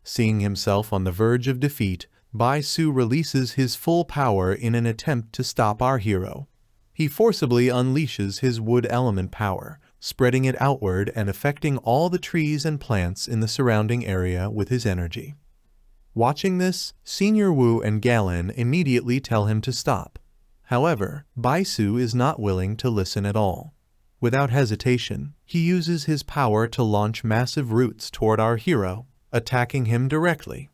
Seeing himself on the verge of defeat, Bisu releases his full power in an attempt to stop our hero. He forcibly unleashes his wood element power, spreading it outward and affecting all the trees and plants in the surrounding area with his energy. Watching this, Senior Wu and Galen immediately tell him to stop. However, Bisu is not willing to listen at all. Without hesitation, he uses his power to launch massive roots toward our hero, attacking him directly.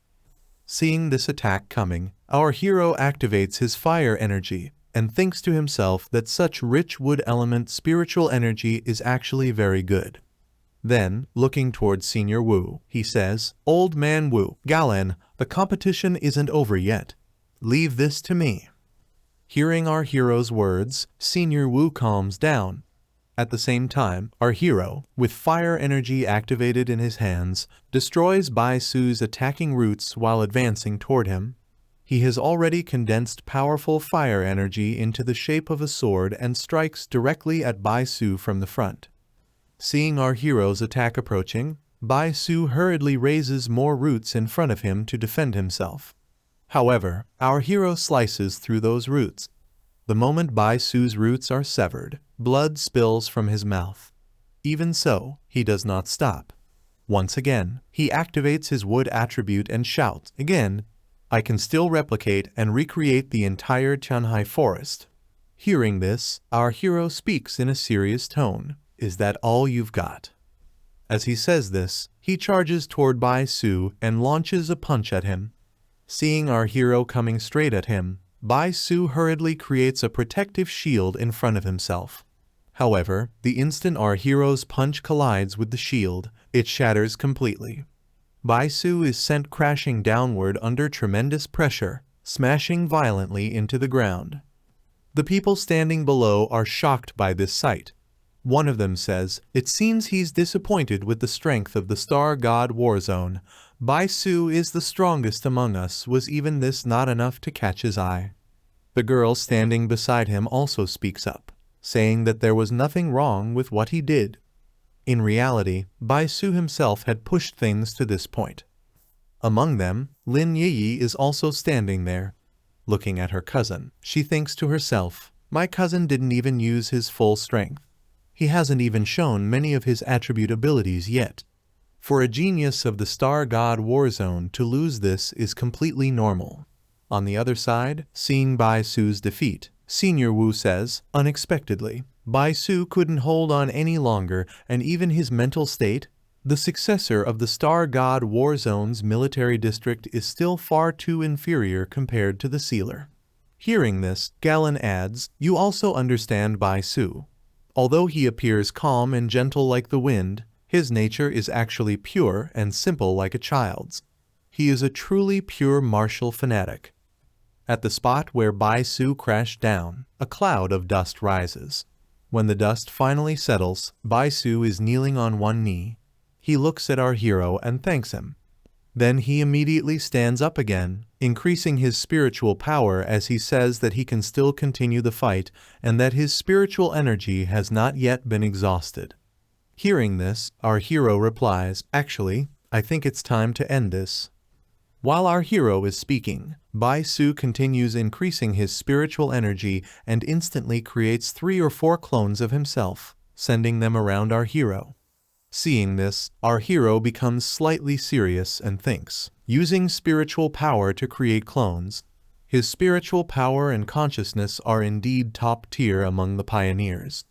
Seeing this attack coming, our hero activates his fire energy and thinks to himself that such rich wood element spiritual energy is actually very good. Then, looking towards Senior Wu, he says, "Old man Wu, Galen, the competition isn't over yet. Leave this to me." Hearing our hero's words, Senior Wu calms down. At the same time, our hero, with fire energy activated in his hands, destroys Bisu's attacking roots while advancing toward him. He has already condensed powerful fire energy into the shape of a sword and strikes directly at Bisu from the front. Seeing our hero's attack approaching, Bisu hurriedly raises more roots in front of him to defend himself. However, our hero slices through those roots. The moment Bisu's roots are severed, blood spills from his mouth. Even so, he does not stop. Once again, he activates his wood attribute and shouts again, "I can still replicate and recreate the entire Chanhai forest." Hearing this, our hero speaks in a serious tone, "Is that all you've got?" As he says this, he charges toward Bisu and launches a punch at him. Seeing our hero coming straight at him, Bisu hurriedly creates a protective shield in front of himself. However, the instant our hero's punch collides with the shield, it shatters completely. Bisu is sent crashing downward under tremendous pressure, smashing violently into the ground. The people standing below are shocked by this sight. One of them says, "It seems he's disappointed with the strength of the Star God Warzone. Bisu is the strongest among us. Was even this not enough to catch his eye?" The girl standing beside him also speaks up, saying that there was nothing wrong with what he did. In reality, Bisu himself had pushed things to this point. Among them, Lin Yi is also standing there. Looking at her cousin, she thinks to herself, "My cousin didn't even use his full strength. He hasn't even shown many of his attribute abilities yet. For a genius of the Star God Warzone to lose this is completely normal." On the other side, seeing Bisu's defeat, Senior Wu says, unexpectedly, "Bisu couldn't hold on any longer, and even his mental state, the successor of the Star God Warzone's military district, is still far too inferior compared to the sealer." Hearing this, Galen adds, "You also understand Bisu. Although he appears calm and gentle like the wind, his nature is actually pure and simple like a child's. He is a truly pure martial fanatic." At the spot where Bisu crashed down, a cloud of dust rises. When the dust finally settles, Bisu is kneeling on one knee. He looks at our hero and thanks him. Then he immediately stands up again, increasing his spiritual power as he says that he can still continue the fight and that his spiritual energy has not yet been exhausted. Hearing this, our hero replies, "Actually, I think it's time to end this." While our hero is speaking, Bisu continues increasing his spiritual energy and instantly creates 3 or 4 clones of himself, sending them around our hero. Seeing this, our hero becomes slightly serious and thinks, using spiritual power to create clones. His spiritual power and consciousness are indeed top tier among the pioneers.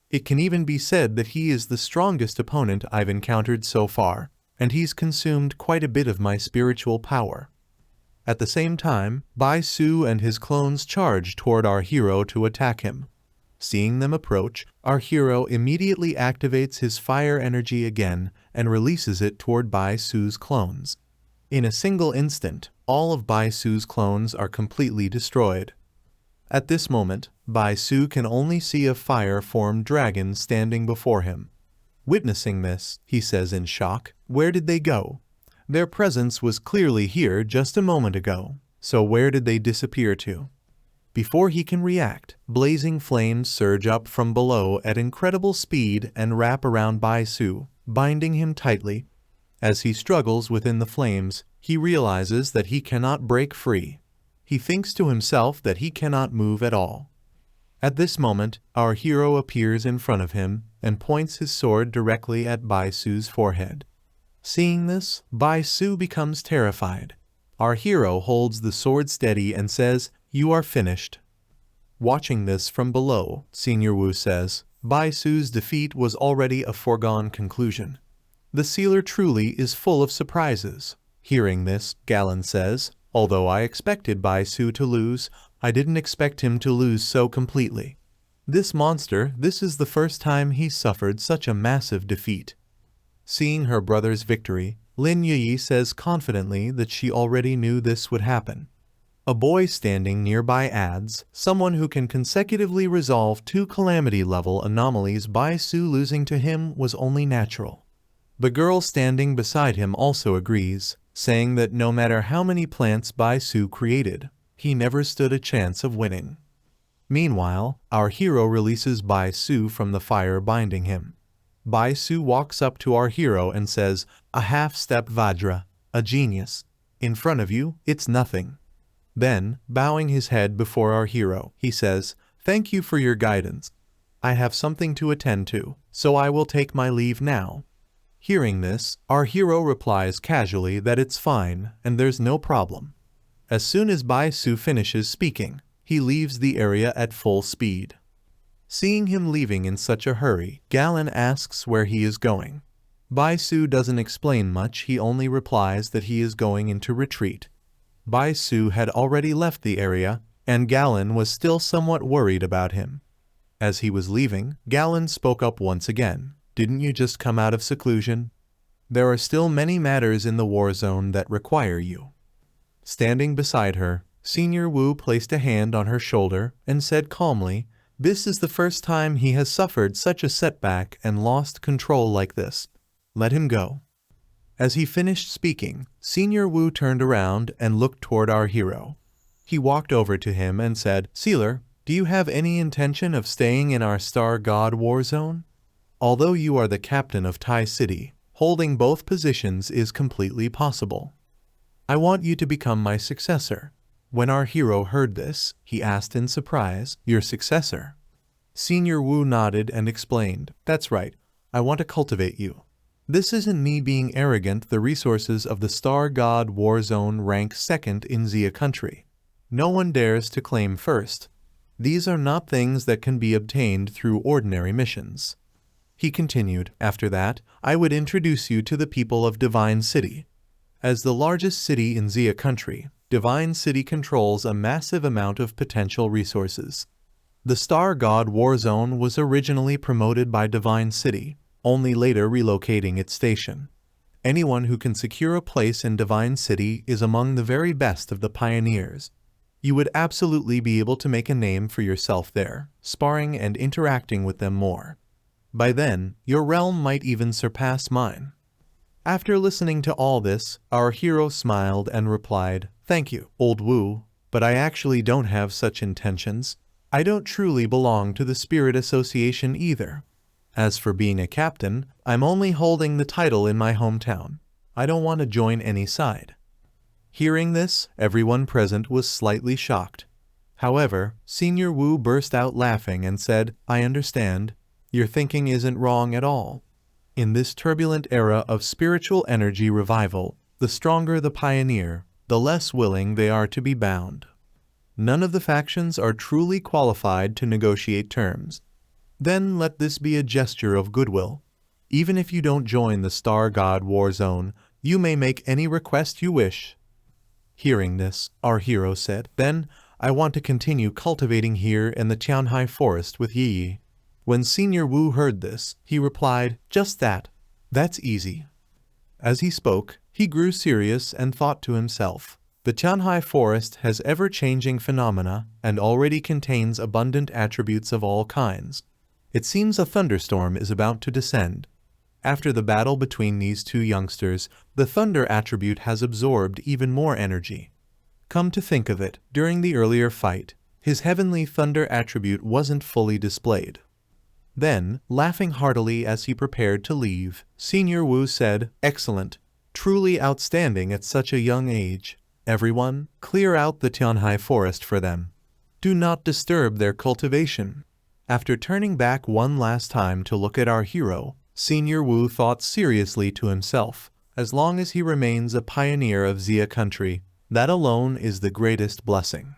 It can even be said that he is the strongest opponent I've encountered so far, and he's consumed quite a bit of my spiritual power. At the same time, Bisu and his clones charge toward our hero to attack him. Seeing them approach, our hero immediately activates his fire energy again and releases it toward Bisu's clones. In a single instant, all of Bisu's clones are completely destroyed. At this moment, Bisu can only see a fire-formed dragon standing before him. Witnessing this, he says in shock, "Where did they go? Their presence was clearly here just a moment ago, so where did they disappear to?" Before he can react, blazing flames surge up from below at incredible speed and wrap around Bisu, binding him tightly. As he struggles within the flames, he realizes that he cannot break free. He thinks to himself that he cannot move at all. At this moment, our hero appears in front of him and points his sword directly at Bisu's forehead. Seeing this, Bisu becomes terrified. Our hero holds the sword steady and says, "You are finished." Watching this from below, Senior Wu says, Bisu's defeat was already a foregone conclusion. The sealer truly is full of surprises. Hearing this, Galen says, although I expected Bisu to lose, I didn't expect him to lose so completely. This monster, this is the first time he's suffered such a massive defeat. Seeing her brother's victory, Lin Yi says confidently that she already knew this would happen. A boy standing nearby adds, someone who can consecutively resolve 2 calamity-level anomalies Bisu losing to him was only natural. The girl standing beside him also agrees, saying that no matter how many plants Bisu created, he never stood a chance of winning. Meanwhile, our hero releases Bisu from the fire binding him. Bisu walks up to our hero and says, "A half-step Vajra, a genius. In front of you, it's nothing." Then, bowing his head before our hero, he says, "Thank you for your guidance. I have something to attend to, so I will take my leave now." Hearing this, our hero replies casually that it's fine and there's no problem. As soon as Bisu finishes speaking, he leaves the area at full speed. Seeing him leaving in such a hurry, Galen asks where he is going. Bisu doesn't explain much, he only replies that he is going into retreat. Bisu had already left the area, and Galen was still somewhat worried about him. As he was leaving, Galen spoke up once again. "Didn't you just come out of seclusion? There are still many matters in the war zone that require you." Standing beside her, Senior Wu placed a hand on her shoulder and said calmly, "This is the first time he has suffered such a setback and lost control like this. Let him go." As he finished speaking, Senior Wu turned around and looked toward our hero. He walked over to him and said, "Sealer, do you have any intention of staying in our Star God war zone? Although you are the captain of Tai City, holding both positions is completely possible. I want you to become my successor." When our hero heard this, he asked in surprise, "Your successor?" Senior Wu nodded and explained, "That's right, I want to cultivate you. This isn't me being arrogant, the resources of the Star God War Zone rank second in Xia country. No one dares to claim first. These are not things that can be obtained through ordinary missions." He continued, "After that, I would introduce you to the people of Divine City. As the largest city in Xia country, Divine City controls a massive amount of potential resources. The Star God War Zone was originally promoted by Divine City, only later relocating its station. Anyone who can secure a place in Divine City is among the very best of the pioneers. You would absolutely be able to make a name for yourself there, sparring and interacting with them more. By then, your realm might even surpass mine." After listening to all this, our hero smiled and replied, "Thank you, Old Wu, but I actually don't have such intentions. I don't truly belong to the Spirit Association either. As for being a captain, I'm only holding the title in my hometown. I don't want to join any side." Hearing this, everyone present was slightly shocked. However, Senior Wu burst out laughing and said, "I understand. Your thinking isn't wrong at all. In this turbulent era of spiritual energy revival, the stronger the pioneer, the less willing they are to be bound. None of the factions are truly qualified to negotiate terms. Then let this be a gesture of goodwill. Even if you don't join the Star God War Zone, you may make any request you wish." Hearing this, our hero said, "Then, I want to continue cultivating here in the Tianhai Forest with Yi." When Senior Wu heard this, he replied, "Just that. That's easy." As he spoke, he grew serious and thought to himself, "The Tianhai Forest has ever-changing phenomena and already contains abundant attributes of all kinds. It seems a thunderstorm is about to descend." After the battle between these two youngsters, the thunder attribute has absorbed even more energy. Come to think of it, during the earlier fight, his heavenly thunder attribute wasn't fully displayed. Then, laughing heartily as he prepared to leave, Senior Wu said, "Excellent. Truly outstanding at such a young age. Everyone, clear out the Tianhai forest for them. Do not disturb their cultivation. After turning back one last time to look at our hero, Senior Wu thought seriously to himself, as long as he remains a pioneer of Xia country, that alone is the greatest blessing.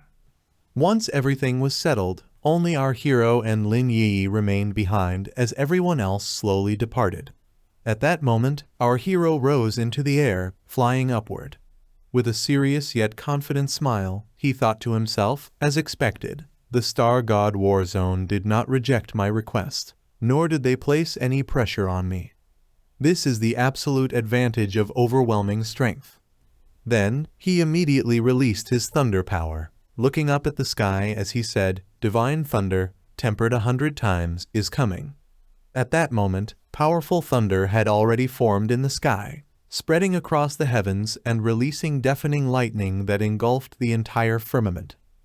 Once everything was settled, only our hero and Lin Yi remained behind as everyone else slowly departed. At that moment, our hero rose into the air, flying upward. With a serious yet confident smile, he thought to himself, as expected, the Star God War Zone did not reject my request, nor did they place any pressure on me. This is the absolute advantage of overwhelming strength. Then, he immediately released his thunder power, looking up at the sky as he said, Divine thunder, tempered 100 times, is coming. At that moment, powerful thunder had already formed in the sky, spreading across the heavens and releasing deafening lightning that engulfed the entire firmament.